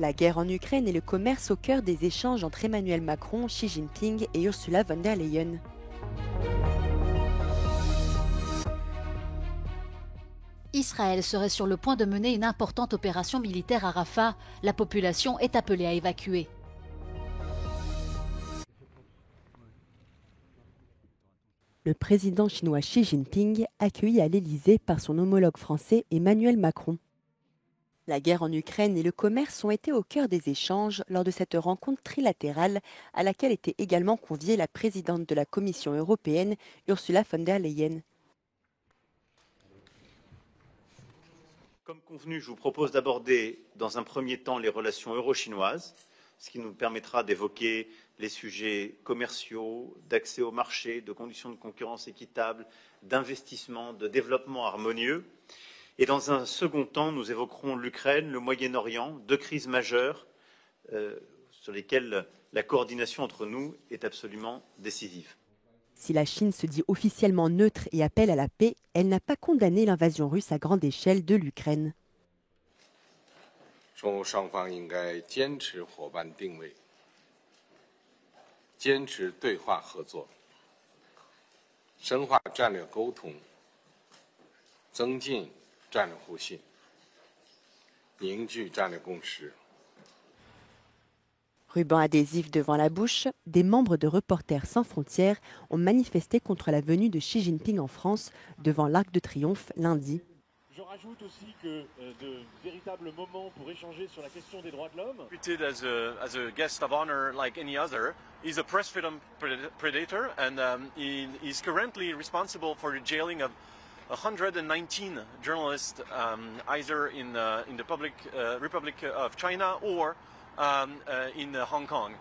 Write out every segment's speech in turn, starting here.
La guerre en Ukraine et le commerce au cœur des échanges entre Emmanuel Macron, Xi Jinping et Ursula von der Leyen. Israël serait sur le point de mener une importante opération militaire à Rafah. La population est appelée à évacuer. Le président chinois Xi Jinping accueilli à l'Élysée par son homologue français Emmanuel Macron. La guerre en Ukraine et le commerce ont été au cœur des échanges lors de cette rencontre trilatérale à laquelle était également conviée la présidente de la Commission européenne, Ursula von der Leyen. Comme convenu, je vous propose d'aborder dans un premier temps les relations euro-chinoises, ce qui nous permettra d'évoquer les sujets commerciaux, d'accès au marché, de conditions de concurrence équitables, d'investissement, de développement harmonieux. Et dans un second temps, nous évoquerons l'Ukraine, le Moyen-Orient, deux crises majeures sur lesquelles la coordination entre nous est absolument décisive. Si la Chine se dit officiellement neutre et appelle à la paix, elle n'a pas condamné l'invasion russe à grande échelle de l'Ukraine. 中欧双方应该坚持伙伴定位，坚持对话合作，深化战略沟通，增进战略互信，凝聚战略共识。 Ruban adhésif devant la bouche, des membres de Reporters sans frontières ont manifesté contre la venue de Xi Jinping en France devant l'Arc de Triomphe lundi. Je rajoute aussi que de véritables moments pour échanger sur la question des droits de l'homme. Treated as a guest of honor like any other. He's a press freedom predator and he is currently responsible for the jailing of 119 journalists either in the Republic of China or in Hong Kong.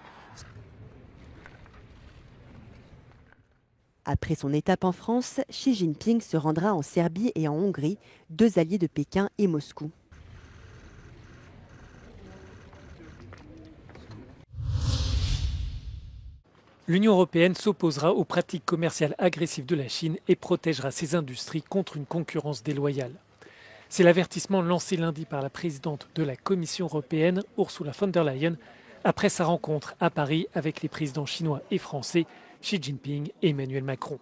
Après son étape en France, Xi Jinping se rendra en Serbie et en Hongrie, deux alliés de Pékin et Moscou. L'Union européenne s'opposera aux pratiques commerciales agressives de la Chine et protégera ses industries contre une concurrence déloyale. C'est l'avertissement lancé lundi par la présidente de la Commission européenne, Ursula von der Leyen, après sa rencontre à Paris avec les présidents chinois et français, Xi Jinping et Emmanuel Macron.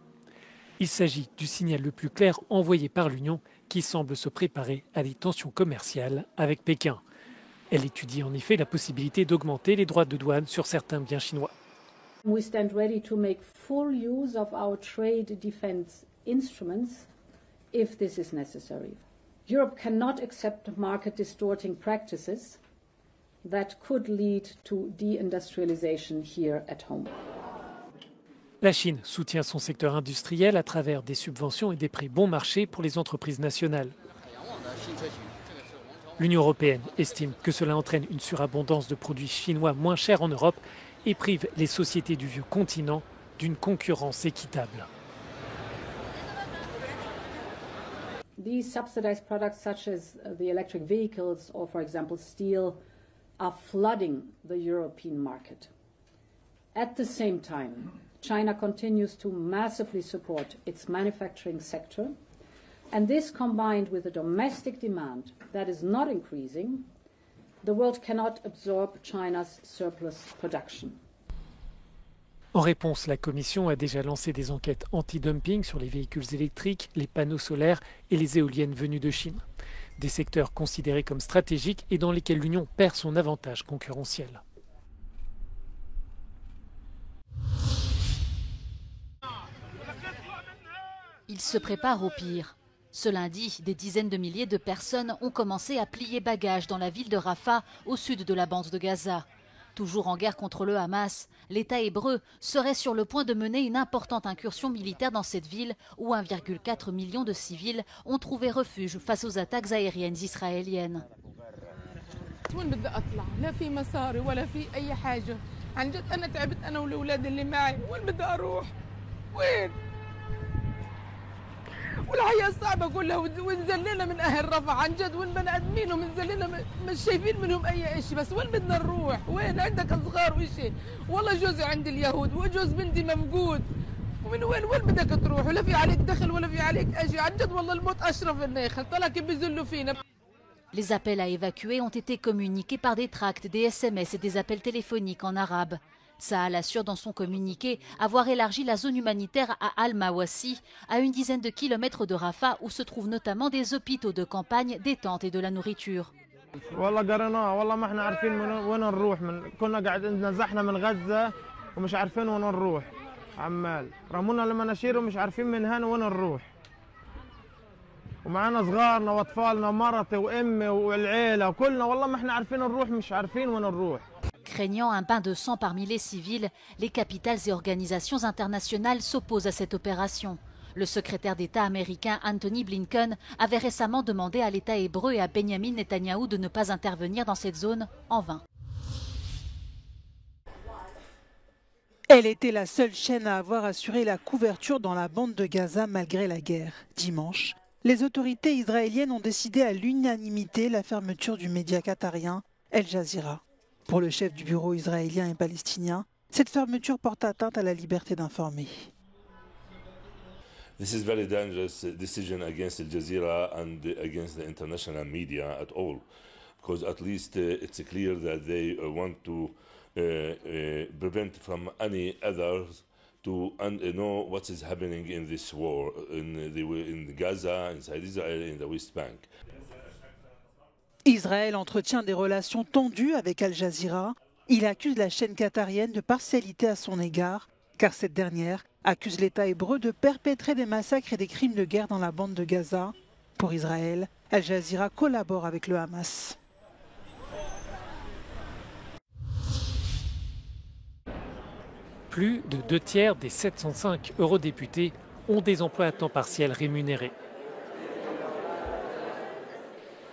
Il s'agit du signal le plus clair envoyé par l'Union qui semble se préparer à des tensions commerciales avec Pékin. Elle étudie en effet la possibilité d'augmenter les droits de douane sur certains biens chinois. We stand ready to make full use of our trade defense instruments if this is necessary. Europe cannot accept market distorting practices that could lead to deindustrialization here at home. La Chine soutient son secteur industriel à travers des subventions et des prix bon marché pour les entreprises nationales. L'Union européenne estime que cela entraîne une surabondance de produits chinois moins chers en Europe et prive les sociétés du vieux continent d'une concurrence équitable. These subsidized products such as the electric vehicles or for example steel are flooding the European market. At the same time, China continues to massively support its manufacturing sector, and this combined with a domestic demand that is not increasing, the world cannot absorb China's surplus production. En réponse, la Commission a déjà lancé des enquêtes anti-dumping sur les véhicules électriques, les panneaux solaires et les éoliennes venues de Chine. Des secteurs considérés comme stratégiques et dans lesquels l'Union perd son avantage concurrentiel. Il se prépare au pire. Ce lundi, des dizaines de milliers de personnes ont commencé à plier bagages dans la ville de Rafah, au sud de la bande de Gaza. Toujours en guerre contre le Hamas, l'État hébreu serait sur le point de mener une importante incursion militaire dans cette ville où 1,4 million de civils ont trouvé refuge face aux attaques aériennes israéliennes. والحياة صعبة كلها ونزلنا من أهل رفح عن جد وين بني آدمين ومنزلنا مش شايفين منهم أي شيء بس وين بدنا نروح؟ وين عندك أصغار وإشي؟ والله جوزي عند اليهود وجوز بنتي مفقود ومن وين بدك تروح؟ ولا في عليك دخل ولا في عليك أشي عن جد والله الموت أشرف إنه يخل طلع كيف بيذلوا فينا. Les appels à évacuer ont été communiqués par des tracts, des SMS et des appels téléphoniques en arabe. Tsahal assure dans son communiqué avoir élargi la zone humanitaire à Al-Mawassi, à une dizaine de kilomètres de Rafah, où se trouvent notamment des hôpitaux de campagne, des tentes et de la nourriture. والله قريناها والله ما احنا عارفين وين نروح كنا قاعدين نزحنا من غزة ومش عارفين وين نروح عمال رمونا المناشير ومش عارفين من هنا وين نروح ومعنا صغارنا واطفالنا مرتي وامي والعيله وكلنا والله ما احنا عارفين نروح مش عارفين وين نروح. Craignant un bain de sang parmi les civils, les capitales et organisations internationales s'opposent à cette opération. Le secrétaire d'État américain Anthony Blinken avait récemment demandé à l'État hébreu et à Benjamin Netanyahou de ne pas intervenir dans cette zone, en vain. Elle était la seule chaîne à avoir assuré la couverture dans la bande de Gaza malgré la guerre. Dimanche, les autorités israéliennes ont décidé à l'unanimité la fermeture du média qatarien Al Jazeera. Pour le chef du bureau israélien et palestinien, cette fermeture porte atteinte à la liberté d'informer. This is very dangerous decision against Al Jazeera and against the international media at all, because at least it's clear that they want to prevent from any others to know what is happening in this war in Gaza, inside Israel, in the West Bank. Israël entretient des relations tendues avec Al Jazeera. Il accuse la chaîne qatarienne de partialité à son égard, car cette dernière accuse l'État hébreu de perpétrer des massacres et des crimes de guerre dans la bande de Gaza. Pour Israël, Al Jazeera collabore avec le Hamas. Plus de 2/3 des 705 eurodéputés ont des emplois à temps partiel rémunérés.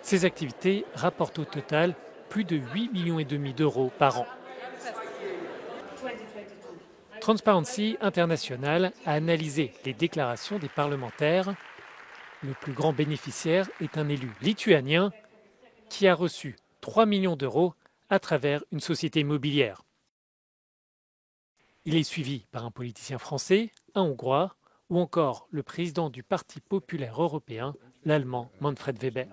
Ces activités rapportent au total plus de 8,5 millions d'euros par an. Transparency International a analysé les déclarations des parlementaires. Le plus grand bénéficiaire est un élu lituanien qui a reçu 3 millions d'euros à travers une société immobilière. Il est suivi par un politicien français, un Hongrois ou encore le président du Parti populaire européen, l'Allemand Manfred Weber.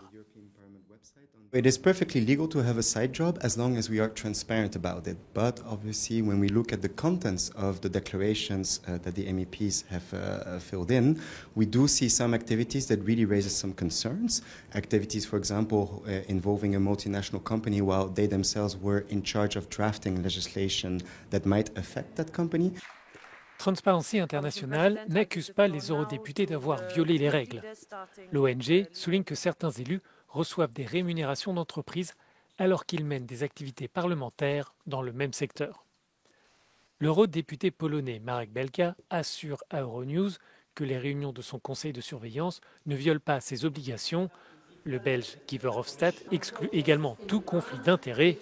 It is perfectly legal to have a side job as long as we are transparent about it. But obviously, when we look at the contents of the declarations that the MEPs have filled in, we do see some activities that really raises some concerns. Activities, for example, involving a multinational company while they themselves were in charge of drafting legislation that might affect that company. Transparency International n'accuse pas les eurodéputés d'avoir violé les règles. L'ONG souligne que certains élus reçoivent des rémunérations d'entreprise alors qu'ils mènent des activités parlementaires dans le même secteur. L'eurodéputé polonais Marek Belka assure à Euronews que les réunions de son conseil de surveillance ne violent pas ses obligations. Le belge Guy Verhofstadt exclut également tout conflit d'intérêts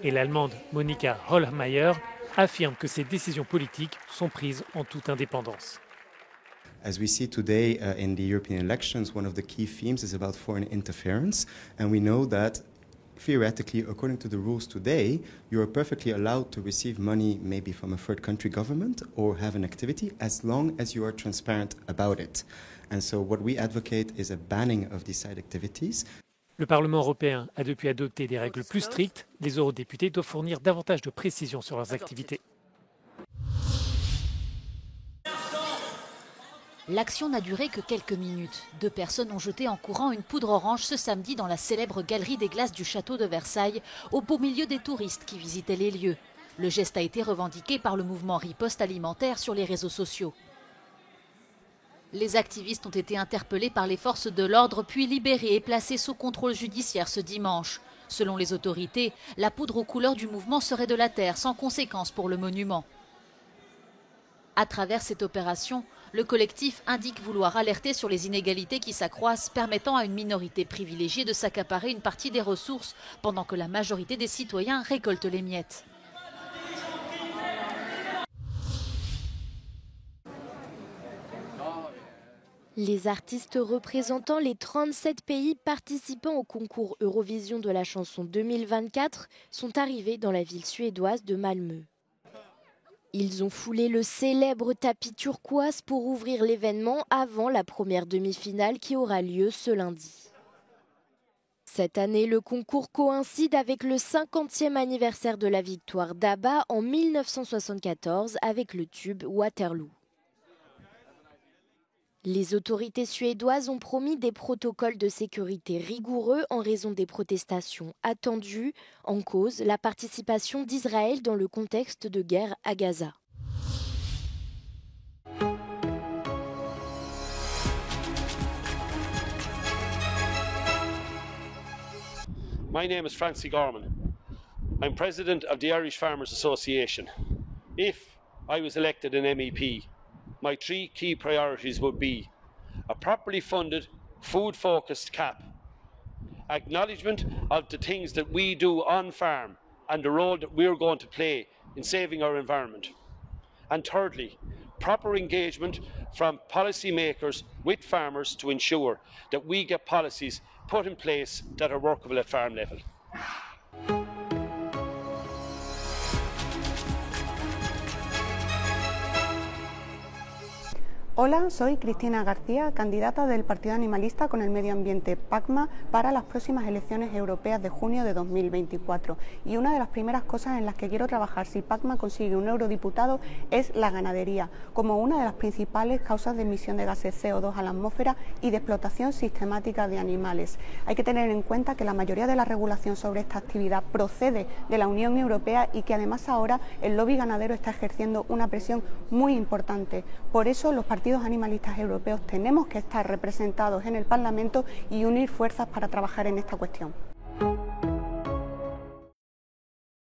et l'allemande Monika Hohlmeier affirme que ces décisions politiques sont prises en toute indépendance. As we see today in the European elections, one of the key themes is about foreign interference. And we know that theoretically, according to the rules today, you are perfectly allowed to receive money maybe from a third country government or have an activity as long as you are transparent about it. And so what we advocate is a banning of these side activities. Le Parlement européen a depuis adopté des règles plus strictes. Les eurodéputés doivent fournir davantage de précisions sur leurs activités. L'action n'a duré que quelques minutes. 2 personnes ont jeté en courant une poudre orange ce samedi dans la célèbre galerie des glaces du château de Versailles, au beau milieu des touristes qui visitaient les lieux. Le geste a été revendiqué par le mouvement Riposte Alimentaire sur les réseaux sociaux. Les activistes ont été interpellés par les forces de l'ordre puis libérés et placés sous contrôle judiciaire ce dimanche. Selon les autorités, la poudre aux couleurs du mouvement serait de la terre sans conséquence pour le monument. À travers cette opération, le collectif indique vouloir alerter sur les inégalités qui s'accroissent, permettant à une minorité privilégiée de s'accaparer une partie des ressources pendant que la majorité des citoyens récoltent les miettes. Les artistes représentant les 37 pays participant au concours Eurovision de la chanson 2024 sont arrivés dans la ville suédoise de Malmö. Ils ont foulé le célèbre tapis turquoise pour ouvrir l'événement avant la première demi-finale qui aura lieu ce lundi. Cette année, le concours coïncide avec le 50e anniversaire de la victoire d'ABBA en 1974 avec le tube Waterloo. Les autorités suédoises ont promis des protocoles de sécurité rigoureux en raison des protestations attendues, en cause la participation d'Israël dans le contexte de guerre à Gaza. My name is Francie Gorman. I'm president of the Irish Farmers Association. If I was elected an MEP, my 3 key priorities would be a properly funded, food-focused CAP, acknowledgement of the things that we do on farm and the role that we're going to play in saving our environment, and thirdly, proper engagement from policymakers with farmers to ensure that we get policies put in place that are workable at farm level. Hola, soy Cristina García, candidata del Partido Animalista con el Medio Ambiente PACMA para las próximas elecciones europeas de junio de 2024. Y una de las primeras cosas en las que quiero trabajar si PACMA consigue un eurodiputado es la ganadería, como una de las principales causas de emisión de gases CO2 a la atmósfera y de explotación sistemática de animales. Hay que tener en cuenta que la mayoría de la regulación sobre esta actividad procede de la Unión Europea y que además ahora el lobby ganadero está ejerciendo una presión muy importante. Por eso los partidos animalistas europeos tenemos que estar representados en el Parlamento y unir fuerzas para trabajar en esta cuestión.